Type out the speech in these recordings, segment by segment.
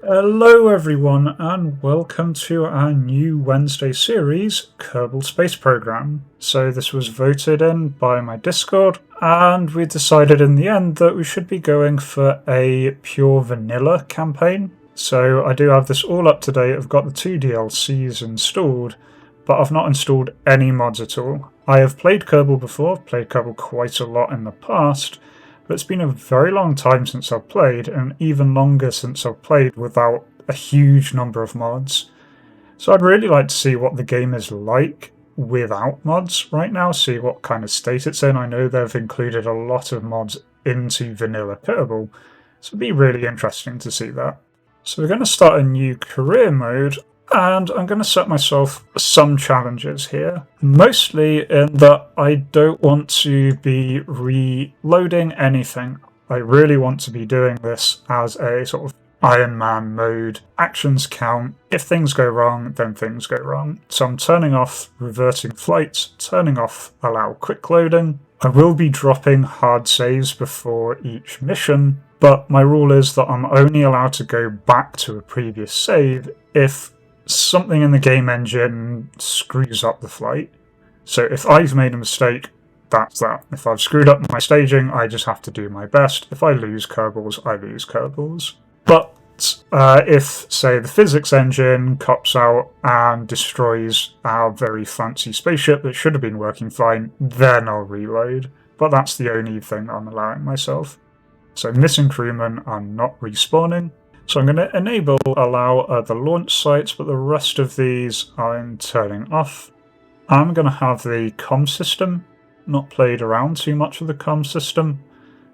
Hello everyone and welcome to our new Wednesday series, Kerbal Space Program. So this was voted in by my Discord and we decided in the end that we should be going for a pure vanilla campaign. So I do have this all up to date, I've got the 2 DLCs installed, but I've not installed any mods at all. I have played Kerbal before, I've played Kerbal quite a lot in the past, but it's been a very long time since I've played, and even longer since I've played without a huge number of mods. So I'd really like to see what the game is like without mods right now, see what kind of state it's in. I know they've included a lot of mods into vanilla Kerbal, so it'd be really interesting to see that. So we're going to start a new career mode, and I'm going to set myself some challenges here, mostly in that I don't want to be reloading anything. I really want to be doing this as a sort of Ironman mode, actions count, if things go wrong, then things go wrong. So I'm turning off reverting flights, turning off allow quick loading. I will be dropping hard saves before each mission, but my rule is that I'm only allowed to go back to a previous save if something in the game engine screws up the flight. So if I've made a mistake, that's that. If I've screwed up my staging, I just have to do my best. If I lose Kerbals, I lose Kerbals. But if, say, the physics engine cops out and destroys our very fancy spaceship that should have been working fine, then I'll reload. But that's the only thing I'm allowing myself. So missing crewmen are not respawning. So I'm going to enable allow other launch sites, but the rest of these I'm turning off. I'm going to have the comm system, not played around too much with the comm system,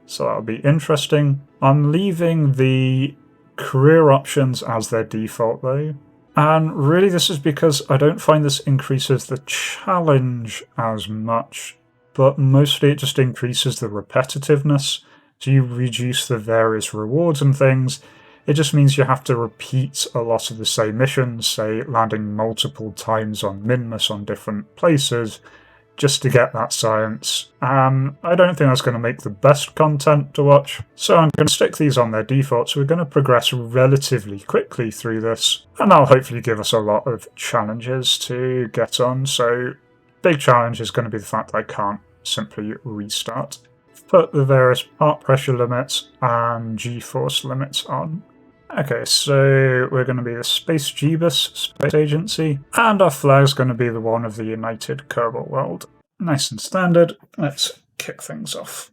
so that'll be interesting. I'm leaving the career options as their default though, and really this is because I don't find this increases the challenge as much, but mostly it just increases the repetitiveness. So you reduce the various rewards and things. It just means you have to repeat a lot of the same missions, say landing multiple times on Minmus on different places, just to get that science. I don't think that's going to make the best content to watch, so I'm going to stick these on their default, so we're going to progress relatively quickly through this, and that'll hopefully give us a lot of challenges to get on. So big challenge is going to be the fact that I can't simply restart. Put the various part pressure limits and G-force limits on. Okay, so we're going to be the Space Jeebus Space Agency, and our flag's going to be the one of the United Kerbal World. Nice and standard. Let's kick things off.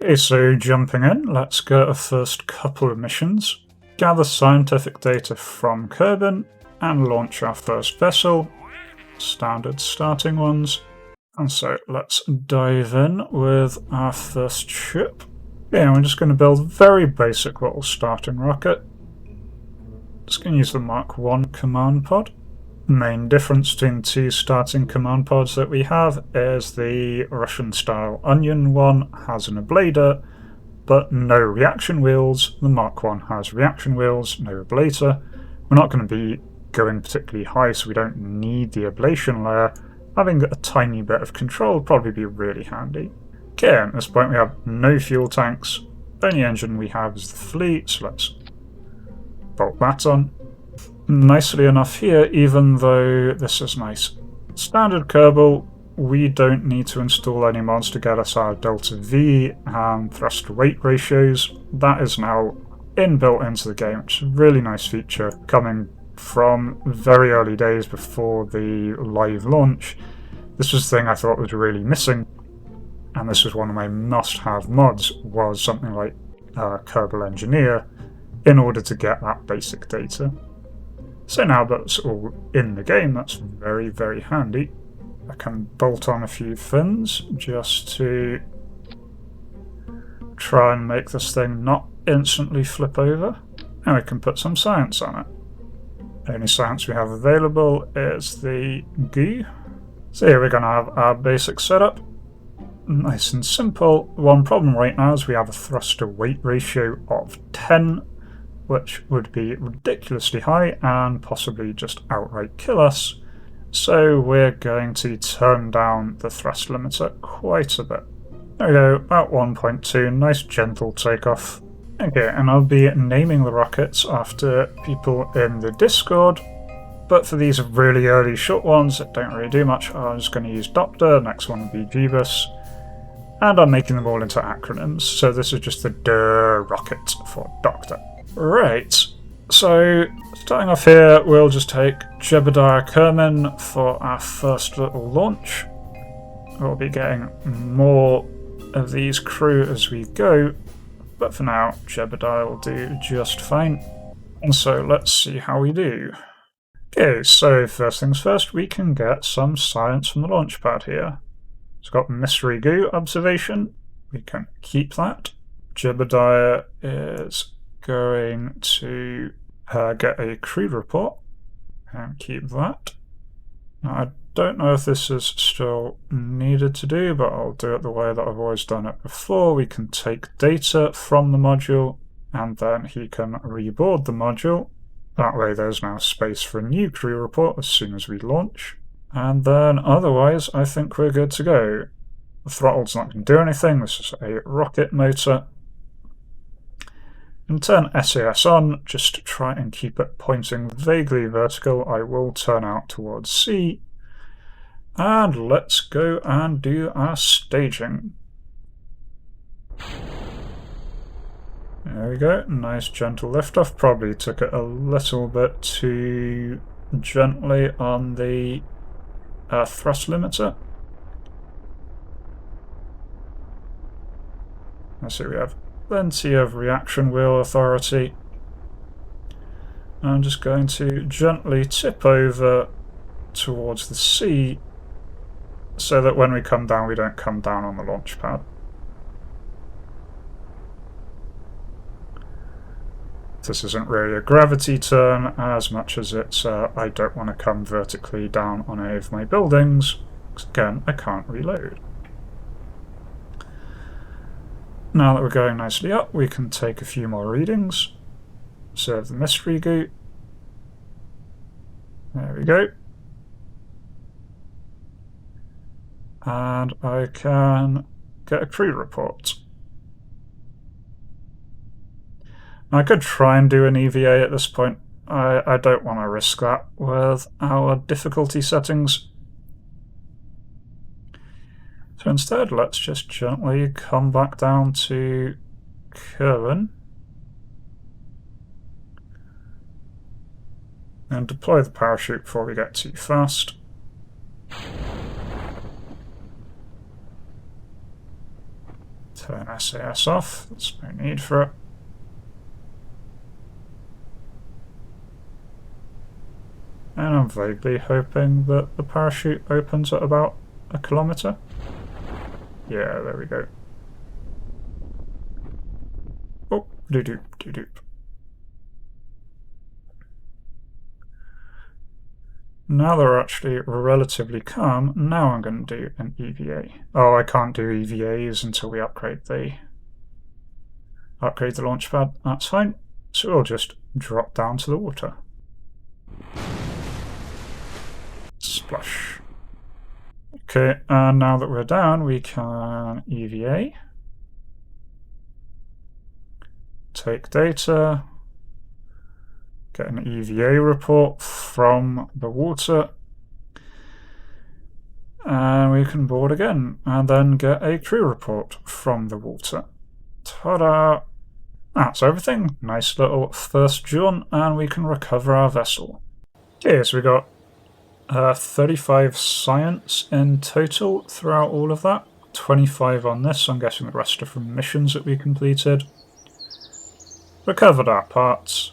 Okay, so jumping in, let's go our first couple of missions. Gather scientific data from Kerbin, and launch our first vessel. Standard starting ones. And so let's dive in with our first ship. Yeah, we're just going to build a very basic little starting rocket. Just going to use the Mark 1 command pod. Main difference between the 2 starting command pods that we have is the Russian-style Onion one has an ablator, but no reaction wheels. The Mark 1 has reaction wheels, no ablator. We're not going to be going particularly high, so we don't need the ablation layer. Having a tiny bit of control would probably be really handy. Okay, at this point we have no fuel tanks. Only engine we have is the fleet, so let's bolt that on. Nicely enough here, even though this is nice standard Kerbal, we don't need to install any mods to get us our delta V and thrust to weight ratios. That is now inbuilt into the game, which is a really nice feature coming from very early days before the live launch. This was the thing I thought was really missing, and this was one of my must-have mods, was something like Kerbal Engineer, in order to get that basic data. So now that's all in the game, that's very, very handy. I can bolt on a few fins just to try and make this thing not instantly flip over, and we can put some science on it. The only science we have available is the goo. So here we're going to have our basic setup. Nice and simple. One problem right now is we have a thrust to weight ratio of 10, which would be ridiculously high and possibly just outright kill us. So we're going to turn down the thrust limiter quite a bit. There we go, about 1.2, nice gentle takeoff. Okay, and I'll be naming the rockets after people in the Discord, but for these really early short ones that don't really do much, I'm just going to use Doctor, next one will be Jeebus, and I'm making them all into acronyms, so this is just the DER rocket for Doctor. Right, so starting off here, we'll just take Jebediah Kerman for our first little launch. We'll be getting more of these crew as we go, but for now, Jebediah will do just fine. And so let's see how we do. Okay, so first things first, we can get some science from the launch pad here. It's got mystery goo observation. We can keep that. Jebediah is going to get a crew report and keep that. Now, I don't know if this is still needed to do, but I'll do it the way that I've always done it before. We can take data from the module, and then he can reboard the module. That way there's now space for a new crew report as soon as we launch. And then otherwise, I think we're good to go. The throttle's not going to do anything, this is a rocket motor. And turn SAS on, just to try and keep it pointing vaguely vertical. I will turn out towards C. And let's go and do our staging. There we go, nice gentle liftoff. Probably took it a little bit too gently on the thrust limiter. Let's see, we have plenty of reaction wheel authority. I'm just going to gently tip over towards the sea so that when we come down, we don't come down on the launch pad. This isn't really a gravity turn as much as it's I don't want to come vertically down on any of my buildings, because again, I can't reload. Now that we're going nicely up, we can take a few more readings. Observe the mystery goo. There we go. And I can get a crew report. I could try and do an EVA at this point. I don't want to risk that with our difficulty settings. So instead, let's just gently come back down to Kerwin and deploy the parachute before we get too fast. Turn SAS off, there's no need for it. And I'm vaguely hoping that the parachute opens at about 1 kilometre. Yeah, there we go. Oh, doo-doop, doo-doop. Now they're actually relatively calm, now I'm going to do an EVA. Oh, I can't do EVAs until we upgrade the launch pad. That's fine. So we'll just drop down to the water. Splash. Okay, and now that we're down, we can EVA. Take data. Get an EVA report from the water. And we can board again, and then get a crew report from the water. Ta-da! That's everything. Nice little first jaunt, and we can recover our vessel. Okay, so we got 35 science in total throughout all of that. 25 on this, I'm guessing the rest are from missions that we completed. Recovered our parts.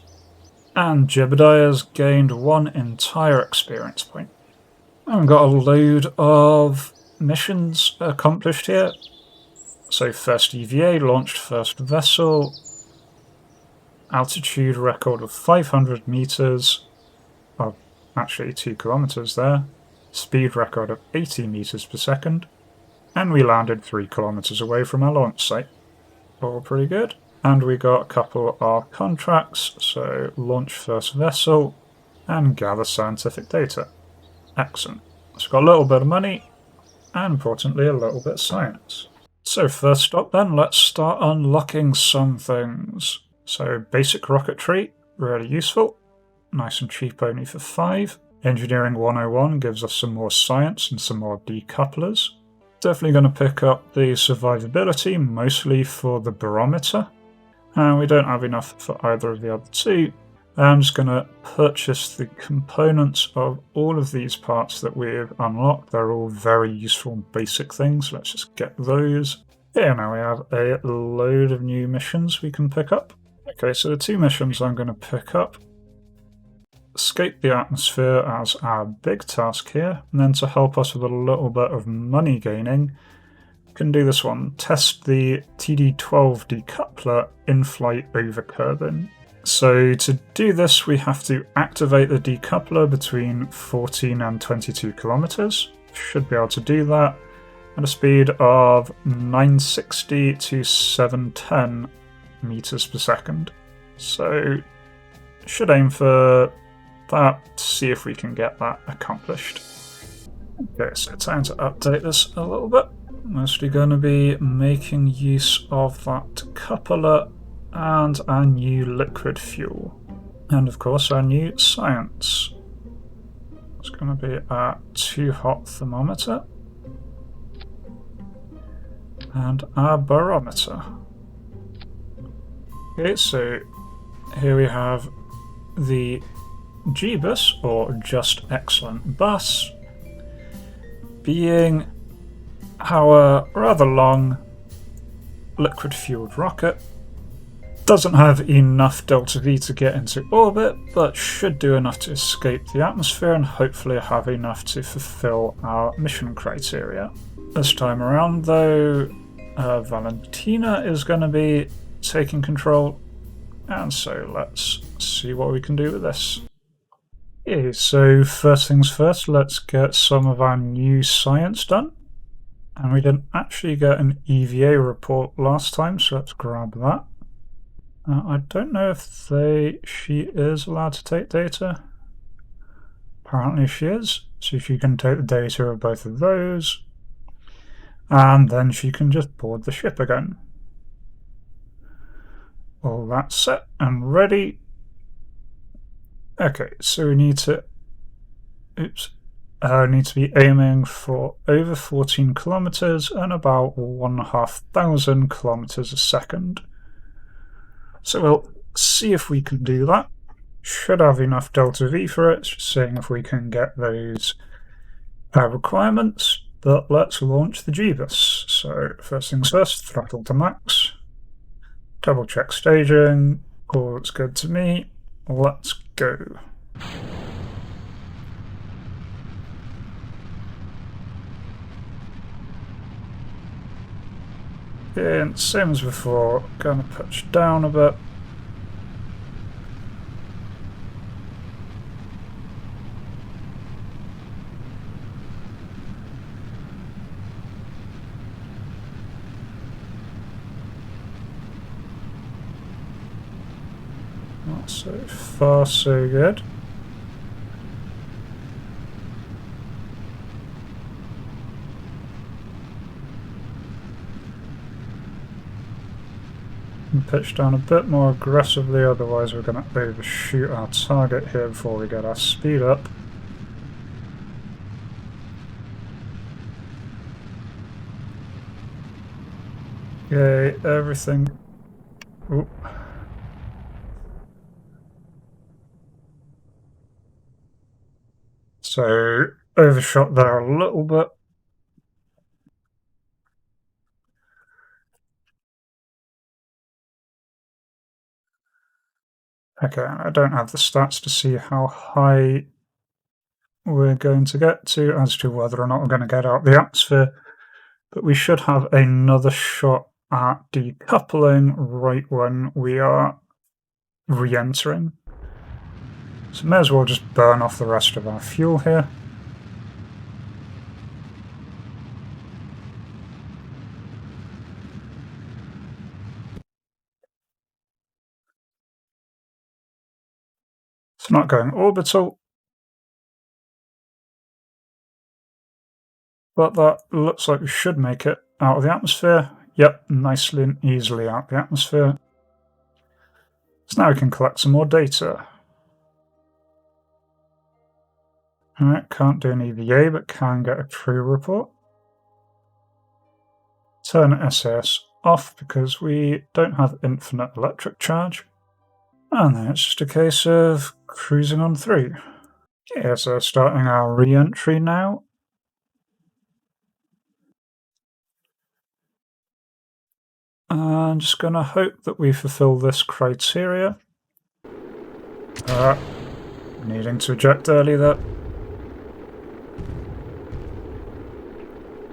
And Jebediah's gained 1 entire experience point. I've got a load of missions accomplished here. So first EVA, launched first vessel, altitude record of 500 meters, well, actually 2 kilometers there, speed record of 80 meters per second, and we landed 3 kilometers away from our launch site. All pretty good. And we got a couple of contracts, so launch first vessel and gather scientific data. Excellent. So we've got a little bit of money, and importantly a little bit of science. So first up then, let's start unlocking some things. So basic rocketry, really useful. Nice and cheap, only for 5. Engineering 101 gives us some more science and some more decouplers. Definitely going to pick up the survivability, mostly for the barometer. And we don't have enough for either of the other two. I'm just going to purchase the components of all of these parts that we've unlocked. They're all very useful basic things. Let's just get those. Here now we have a load of new missions we can pick up. Okay, so the 2 missions I'm going to pick up. Escape the atmosphere as our big task here, and then to help us with a little bit of money gaining, we can do this one. Test the TD12 decoupler in flight over Kerbin. So to do this, we have to activate the decoupler between 14 and 22 kilometers. Should be able to do that at a speed of 960 to 710 meters per second. So should aim for that to see if we can get that accomplished. Okay, so time to update this a little bit. Mostly going to be making use of that coupler and our new liquid fuel. And of course our new science. It's going to be our 2 hot thermometer and our barometer. Okay, so here we have the G-bus, or Just Excellent Bus, being our rather long liquid-fueled rocket. Doesn't have enough delta V to get into orbit, but should do enough to escape the atmosphere and hopefully have enough to fulfill our mission criteria. This time around, though, Valentina is going to be taking control, and so let's see what we can do with this. Okay, so first things first, let's get some of our new science done. And we didn't actually get an EVA report last time, so let's grab that. I don't know if she is allowed to take data. Apparently she is, so she can take the data of both of those. And then she can just board the ship again. All that's set and ready. Okay, so we need to be aiming for over 14 kilometers and about 1,500 kilometers a second. So we'll see if we can do that. Should have enough delta V for it, just seeing if we can get those requirements. But let's launch the G-bus. So first things first, throttle to max. Double check staging. All looks good to me. Let's go. And same as before, gonna pitch down a bit. Not so far, so good. And pitch down a bit more aggressively, otherwise we're going to overshoot our target here before we get our speed up. Okay, everything. Ooh. So, overshot there a little bit. Okay, I don't have the stats to see how high we're going to get to as to whether or not we're going to get out the atmosphere, but we should have another shot at decoupling right when we are re-entering. So may as well just burn off the rest of our fuel here. It's not going orbital, but that looks like we should make it out of the atmosphere. Yep, nicely and easily out the atmosphere. So now we can collect some more data. Alright, can't do an EVA, but can get a crew report. Turn SAS off because we don't have infinite electric charge. And then it's just a case of cruising on through. Okay, so starting our re-entry now. And just going to hope that we fulfill this criteria. Needing to eject early there.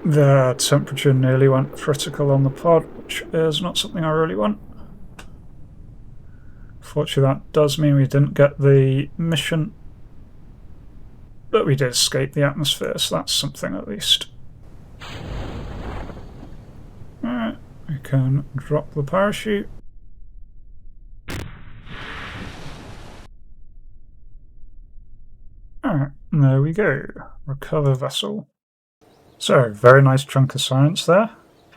The temperature nearly went critical on the pod, which is not something I really want. Fortunately, that does mean we didn't get the mission, but we did escape the atmosphere, so that's something at least. Alright, we can drop the parachute. Alright, there we go. Recover vessel. So, very nice chunk of science there.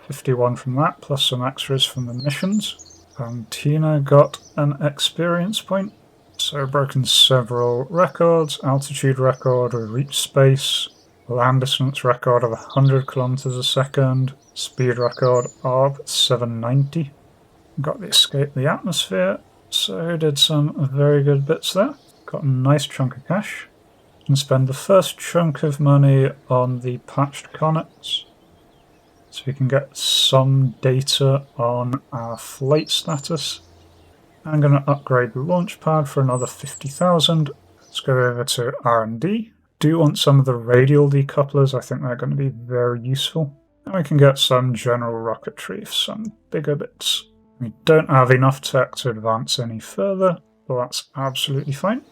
51 from that, plus some extras from the missions. Tina got an experience point. So, broken several records. Altitude record, we reached space. Land distance record of 100 kilometers a second. Speed record of 790. Got the escape the atmosphere. So, did some very good bits there. Got a nice chunk of cash. And spend the first chunk of money on the patched connects, so we can get some data on our flight status. I'm going to upgrade the launch pad for another 50,000. Let's go over to R&D. Do want some of the radial decouplers, I think they're going to be very useful. And we can get some general rocketry for some bigger bits. We don't have enough tech to advance any further, but that's absolutely fine.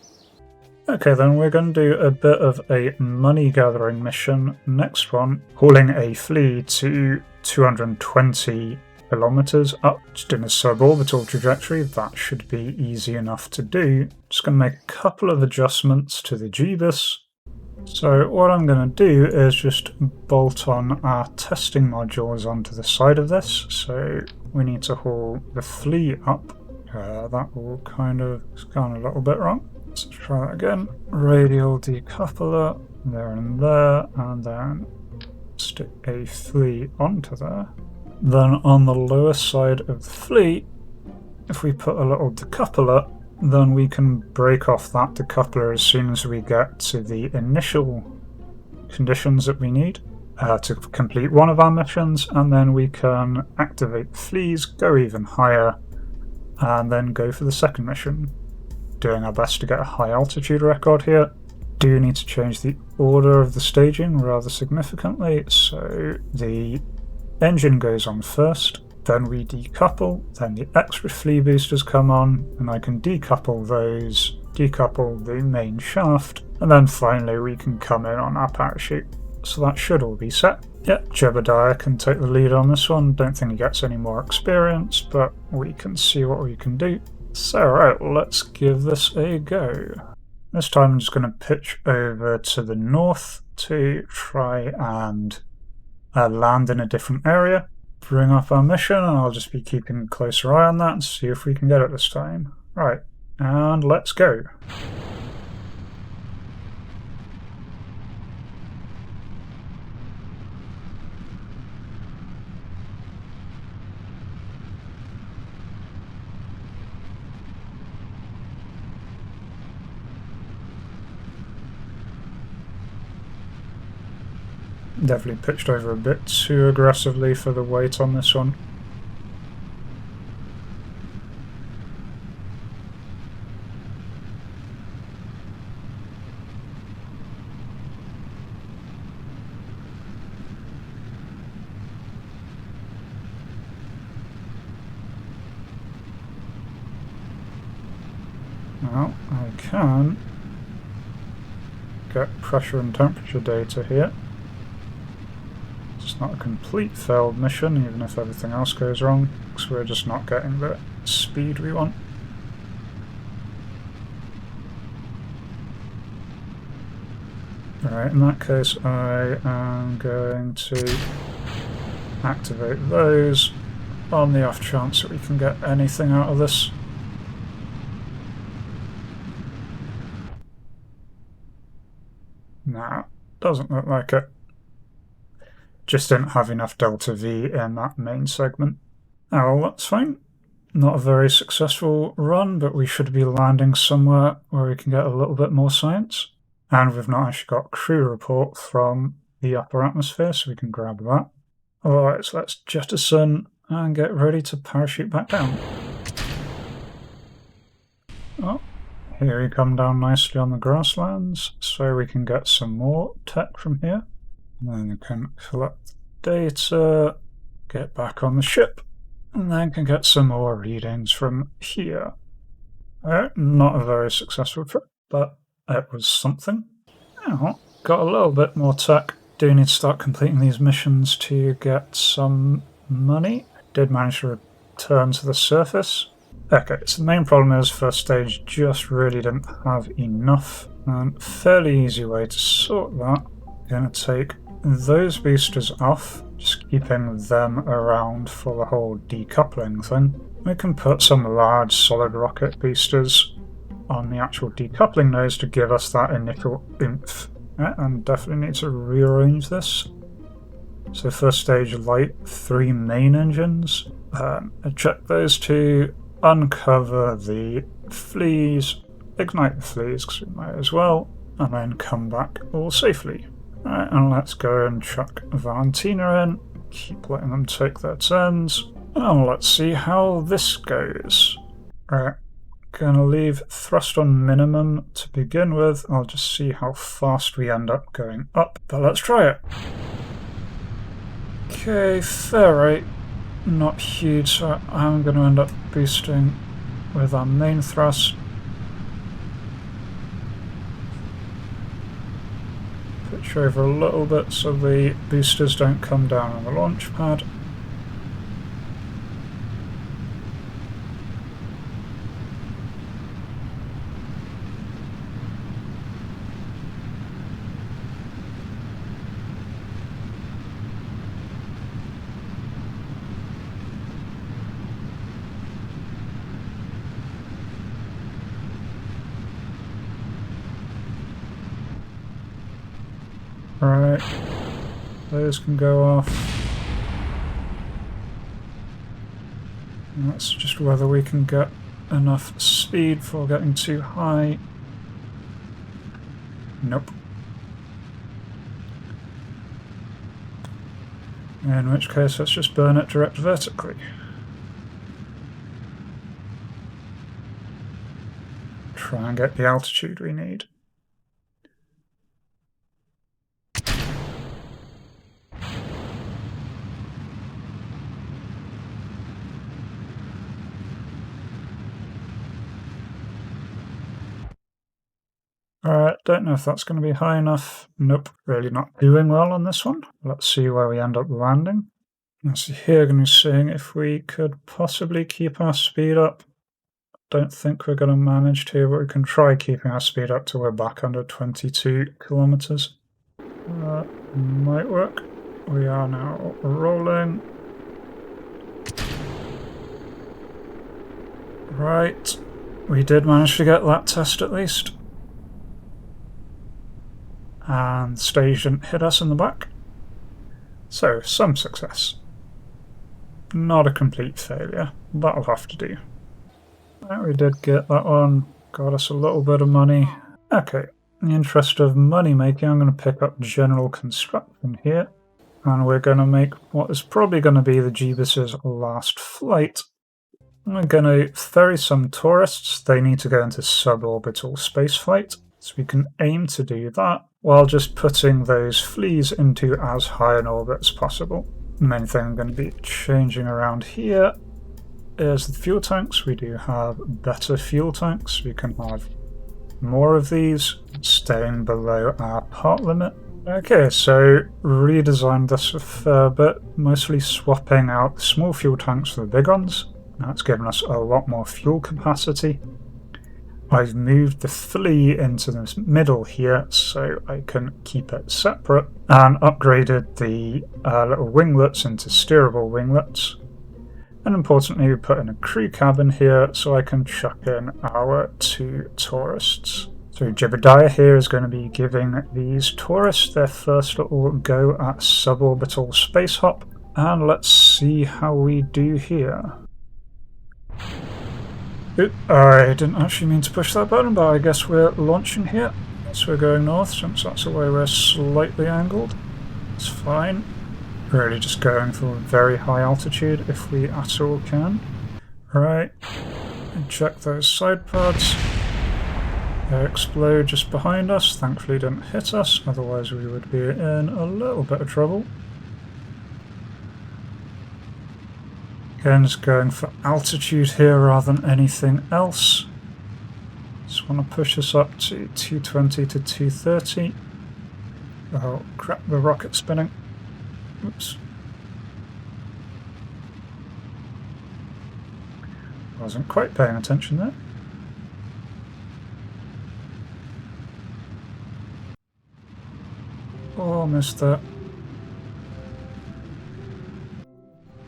Okay, then we're going to do a bit of a money gathering mission. Next one, hauling a flea to 220 kilometers up, just in a suborbital trajectory. That should be easy enough to do. Just going to make a couple of adjustments to the GBus. So what I'm going to do is just bolt on our testing modules onto the side of this. So we need to haul the flea up. That will kind of gone a little bit wrong. Let's try that again. Radial decoupler, there and there, and then stick a flea onto there. Then on the lower side of the flea, if we put a little decoupler, then we can break off that decoupler as soon as we get to the initial conditions that we need to complete one of our missions, and then we can activate the fleas, go even higher, and then go for the second mission. Doing our best to get a high altitude record here. Do need to change the order of the staging rather significantly, so the engine goes on first, then we decouple, then the extra flea boosters come on, and I can decouple those, decouple the main shaft, and then finally we can come in on our parachute. So that should all be set. Yep, Jebediah can take the lead on this one. Don't think he gets any more experience, but we can see what we can do. So right, let's give this a go. This time I'm just going to pitch over to the north to try and land in a different area. Bring up our mission, and I'll just be keeping a closer eye on that and see if we can get it this time. Right, and let's go. Definitely pitched over a bit too aggressively for the weight on this one. Well, I can get pressure and temperature data here. It's not a complete failed mission, even if everything else goes wrong, because we're just not getting the speed we want. Alright, in that case I am going to activate those, on the off chance that we can get anything out of this. Nah, doesn't look like it. Just didn't have enough delta V in that main segment. Oh, well, that's fine. Not a very successful run, but we should be landing somewhere where we can get a little bit more science. And we've not actually got a crew report from the upper atmosphere, so we can grab that. Alright, so let's jettison and get ready to parachute back down. Oh, here we come down nicely on the grasslands, so we can get some more tech from here. And then we can collect data, get back on the ship, and then can get some more readings from here. Not a very successful trip, but it was something. Oh, got a little bit more tech. Do need to start completing these missions to get some money. Did manage to return to the surface. Okay, so the main problem is first stage just really didn't have enough. And fairly easy way to sort that. Gonna take those boosters off, just keeping them around for the whole decoupling thing. We can put some large solid rocket boosters on the actual decoupling nodes to give us that initial oomph. Yeah, and definitely need to rearrange this. So first stage light, 3 main engines. Eject those to uncover the fleas, ignite the fleas because we might as well, and then come back all safely. Alright, and let's go and chuck Valentina in, keep letting them take their turns, and let's see how this goes. Alright, gonna leave thrust on minimum to begin with. I'll just see how fast we end up going up, but let's try it. Okay, fair rate, not huge, so I'm gonna end up boosting with our main thrust. Pitch over a little bit so the boosters don't come down on the launch pad. Right, those can go off. And that's just whether we can get enough speed for getting too high. Nope. In which case, let's just burn it direct vertically. Try and get the altitude we need. Alright, don't know if that's going to be high enough. Nope, really not doing well on this one. Let's see where we end up landing. Let's see here, going to be seeing if we could possibly keep our speed up. Don't think we're going to manage to, but we can try keeping our speed up till we're back under 22 kilometers. Might work. We are now rolling. Right, we did manage to get that test at least. And the stage didn't hit us in the back. So, some success. Not a complete failure. That'll have to do. Right, we did get that one. Got us a little bit of money. Okay, in the interest of money making, I'm going to pick up general construction here. And we're going to make what is probably going to be the Jeebus's last flight. We're going to ferry some tourists. They need to go into suborbital spaceflight. So we can aim to do that while just putting those fleas into as high an orbit as possible. The main thing I'm going to be changing around here is the fuel tanks. We do have better fuel tanks. We can have more of these, staying below our part limit. Okay, so redesigned this a fair bit, mostly swapping out the small fuel tanks for the big ones. That's given us a lot more fuel capacity. I've moved the flea into the middle here so I can keep it separate, and upgraded the little winglets into steerable winglets. And importantly, we put in a crew cabin here so I can chuck in our 2 tourists. So Jebediah here is going to be giving these tourists their first little go at suborbital space hop. And let's see how we do here. I didn't actually mean to push that button, but I guess we're launching here. So we're going north, since that's the way we're slightly angled. It's fine. Really just going for a very high altitude if we at all can. Right, and check those side pods. They explode just behind us. Thankfully didn't hit us, otherwise we would be in a little bit of trouble. Again, just going for altitude here rather than anything else. Just want to push this up to 220 to 230. Oh crap, the rocket's spinning. Oops. Wasn't quite paying attention there. Oh, missed that.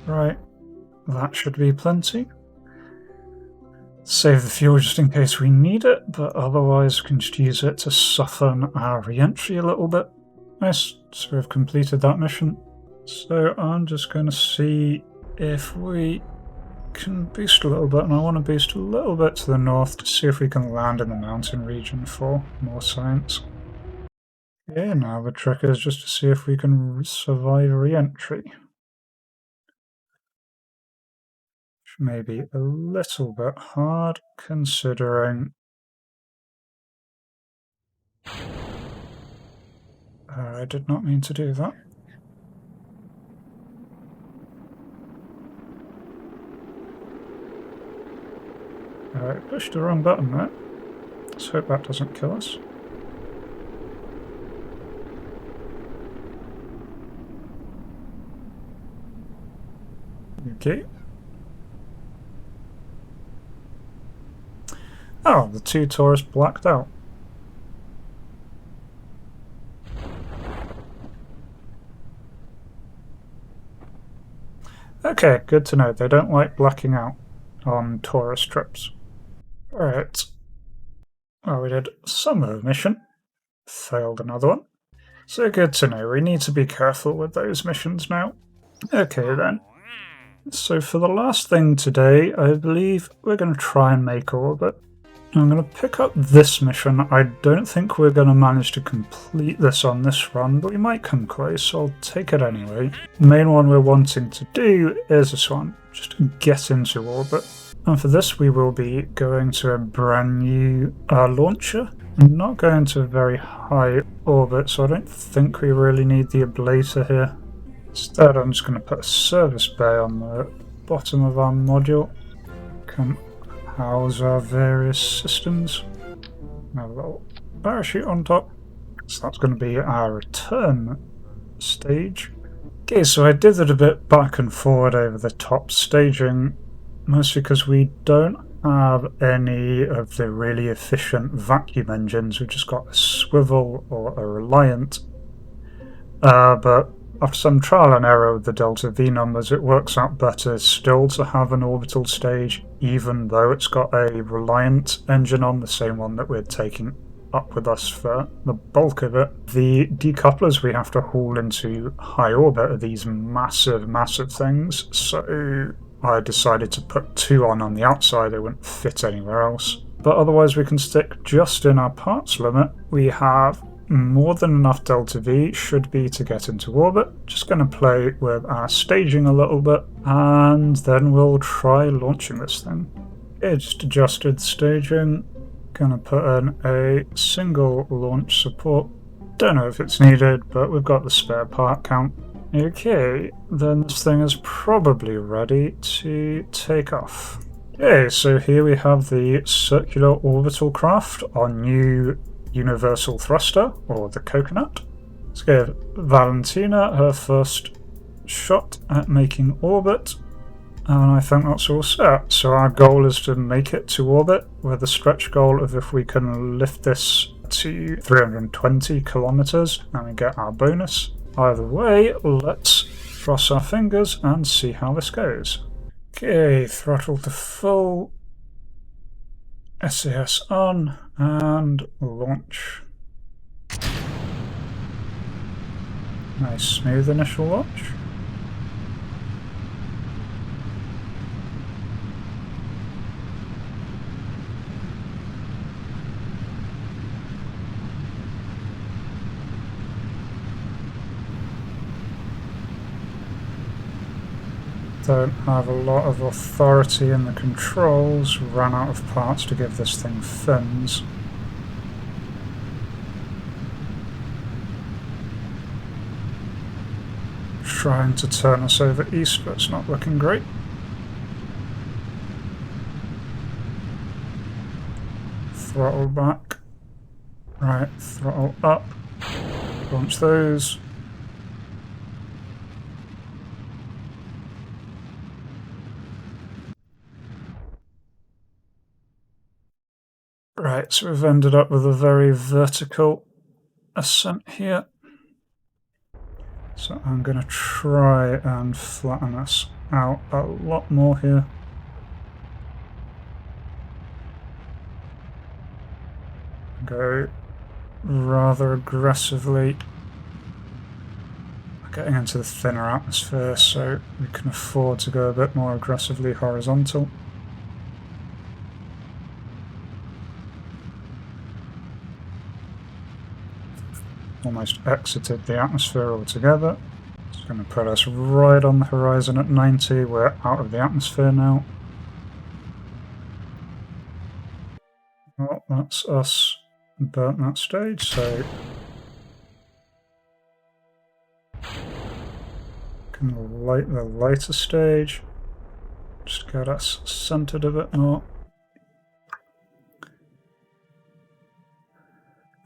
Right, that should be plenty. Save the fuel just in case we need it, but otherwise we can just use it to soften our re-entry a little bit. Nice, so we've completed that mission. So I'm just going to see if we can boost a little bit, and I want to boost a little bit to the north to see if we can land in the mountain region for more science. Okay, now the trick is just to see if we can survive re-entry. Which may be a little bit hard, considering I did not mean to do that. I pushed the wrong button there. Let's hope that doesn't kill us. Okay. Oh, the 2 tourists blacked out. Okay, good to know. They don't like blacking out on tourist trips. Alright. Well, we did some of the mission. Failed another one. So good to know. We need to be careful with those missions now. Okay then. So for the last thing today, I believe we're going to try and make orbit. I'm going to pick up this mission. I don't think we're going to manage to complete this on this run, but we might come close, so I'll take it anyway. The main one we're wanting to do is this one, just get into orbit. And for this we will be going to a brand new launcher. I'm not going to a very high orbit, so I don't think we really need the ablator here. Instead I'm just going to put a service bay on the bottom of our module. Can house our various systems. Have a little parachute on top. So that's going to be our return stage. Okay, so I did it a bit back and forward over the top staging, mostly because we don't have any of the really efficient vacuum engines. We've just got a swivel or a Reliant. But after some trial and error with the delta V numbers, it works out better still to have an orbital stage, even though it's got a Reliant engine on, the same one that we're taking up with us for the bulk of it. The decouplers we have to haul into high orbit are these massive, massive things, so I decided to put 2 on the outside. They wouldn't fit anywhere else. But otherwise we can stick just in our parts limit. We have more than enough delta V, should be, to get into orbit. Just going to play with our staging a little bit, and then we'll try launching this thing. Okay, just adjusted staging. Gonna put in a single launch support. Don't know if it's needed, but we've got the spare part count. Okay, then this thing is probably ready to take off. Okay, so here we have the circular orbital craft, our new universal thruster, or the coconut. Let's give Valentina her first shot at making orbit, and I think that's all set. So our goal is to make it to orbit, with a stretch goal of if we can lift this to 320 kilometers and we get our bonus. Either way, let's cross our fingers and see how this goes. Okay, throttle to full, SAS on, and launch. Nice smooth initial launch. Don't have a lot of authority in the controls, ran out of parts to give this thing fins. Trying to turn us over east, but it's not looking great. Throttle back. Right, throttle up. Launch those. Right, so we've ended up with a very vertical ascent here. So I'm going to try and flatten us out a lot more here. Go rather aggressively, getting into the thinner atmosphere, so we can afford to go a bit more aggressively horizontal. Almost exited the atmosphere altogether. It's going to put us right on the horizon at 90. We're out of the atmosphere now. Well, that's us burnt that stage, so can light the lighter stage. Just get us centered a bit more.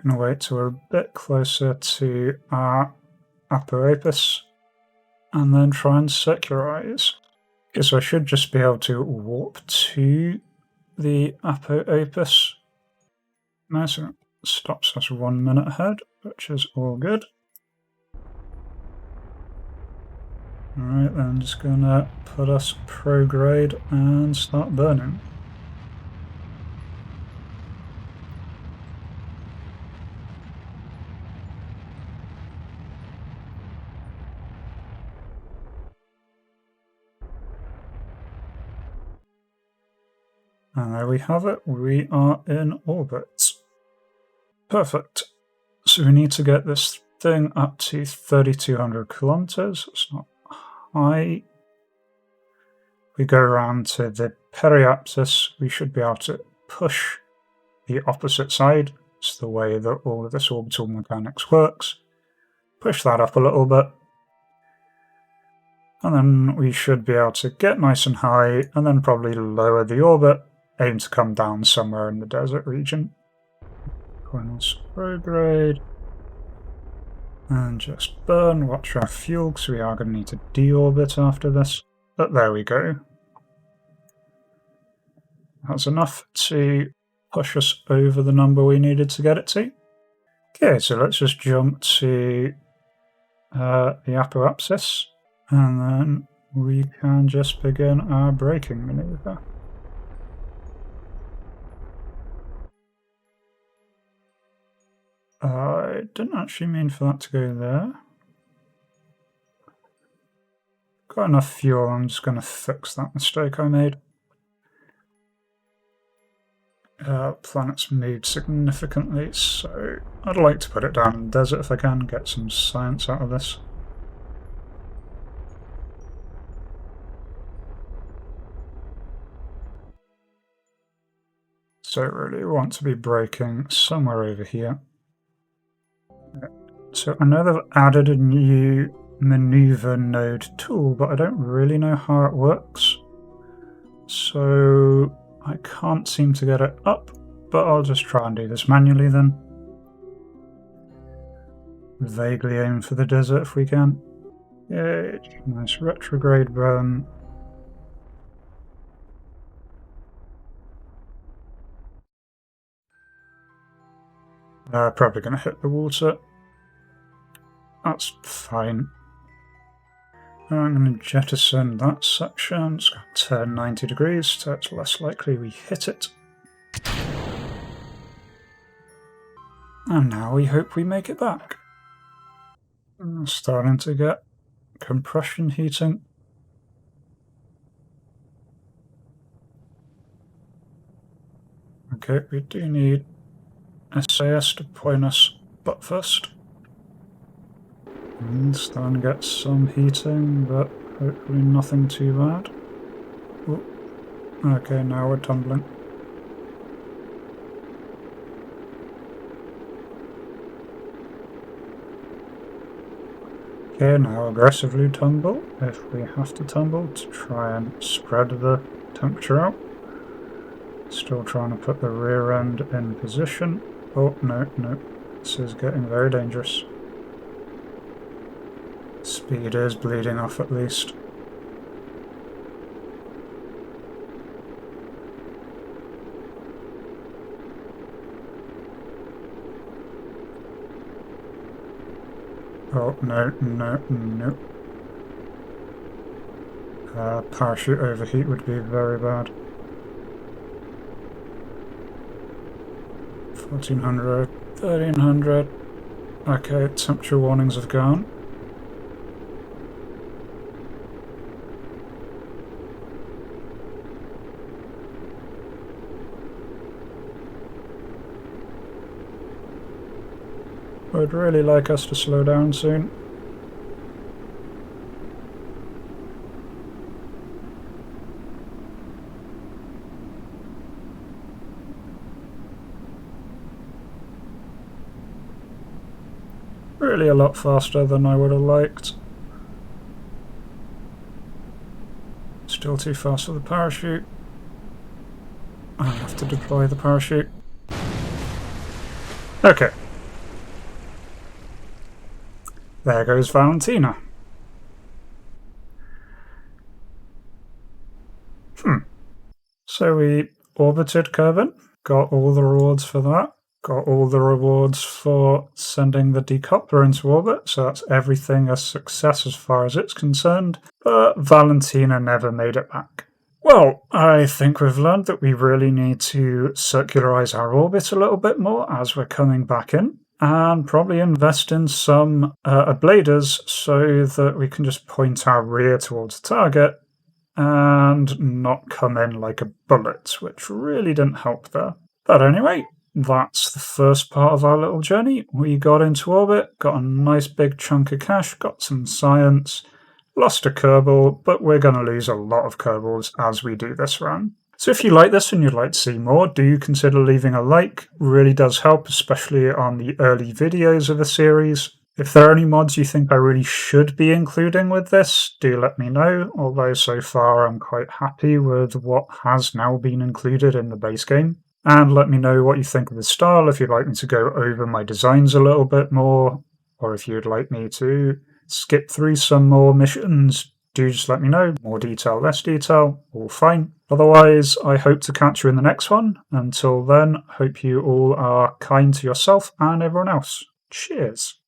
Gonna wait till we're a bit closer to our apoapis and then try and circularize. Okay, so I should just be able to warp to the apoapis. Nice, it stops us 1 minute ahead, which is all good. Alright, then just gonna put us prograde and start burning. And there we have it, we are in orbit. Perfect. So we need to get this thing up to 3,200 kilometers. It's not high. We go around to the periapsis, we should be able to push the opposite side. It's the way that all of this orbital mechanics works. Push that up a little bit. And then we should be able to get nice and high, and then probably lower the orbit, aim to come down somewhere in the desert region. Coinless prograde. And just burn, watch our fuel, because we are going to need to deorbit after this. But there we go. That's enough to push us over the number we needed to get it to. Okay, so let's just jump to the apoapsis, and then we can just begin our braking maneuver. I didn't actually mean for that to go there. Got enough fuel, I'm just going to fix that mistake I made. Planet's moved significantly, so I'd like to put it down in the desert if I can, get some science out of this. So really want to be braking somewhere over here. So I know they've added a new maneuver node tool, but I don't really know how it works. So I can't seem to get it up, but I'll just try and do this manually then. Vaguely aim for the desert if we can. Yay, nice retrograde burn. Probably going to hit the water. That's fine. I'm going to jettison that section. It's got to turn 90 degrees, so it's less likely we hit it. And now we hope we make it back. I'm starting to get compression heating. Okay, we do need SAS to point us butt first. And starting to get some heating, but hopefully nothing too bad. Ooh. Okay, now we're tumbling. Okay, now aggressively tumble if we have to tumble to try and spread the temperature out. Still trying to put the rear end in position. Oh, no, this is getting very dangerous. Speed is bleeding off at least. Oh, no. Parachute overheat would be very bad. 1400, 1300. Okay, temperature warnings have gone. I'd really like us to slow down soon. Really a lot faster than I would have liked. Still too fast for the parachute. I have to deploy the parachute. Okay. There goes Valentina. So we orbited Kerbin, got all the rewards for that, got all the rewards for sending the decoupler into orbit, so that's everything a success as far as it's concerned, but Valentina never made it back. Well, I think we've learned that we really need to circularize our orbit a little bit more as we're coming back in, and probably invest in some abladers so that we can just point our rear towards the target and not come in like a bullet, which really didn't help there. But anyway, that's the first part of our little journey. We got into orbit, got a nice big chunk of cash, got some science, lost a Kerbal, but we're going to lose a lot of Kerbals as we do this run. So if you like this and you'd like to see more, do consider leaving a like. Really does help, especially on the early videos of the series. If there are any mods you think I really should be including with this, do let me know, although so far I'm quite happy with what has now been included in the base game. And let me know what you think of the style, if you'd like me to go over my designs a little bit more, or if you'd like me to skip through some more missions, do just let me know. More detail, less detail, all fine. Otherwise, I hope to catch you in the next one. Until then, hope you all are kind to yourself and everyone else. Cheers.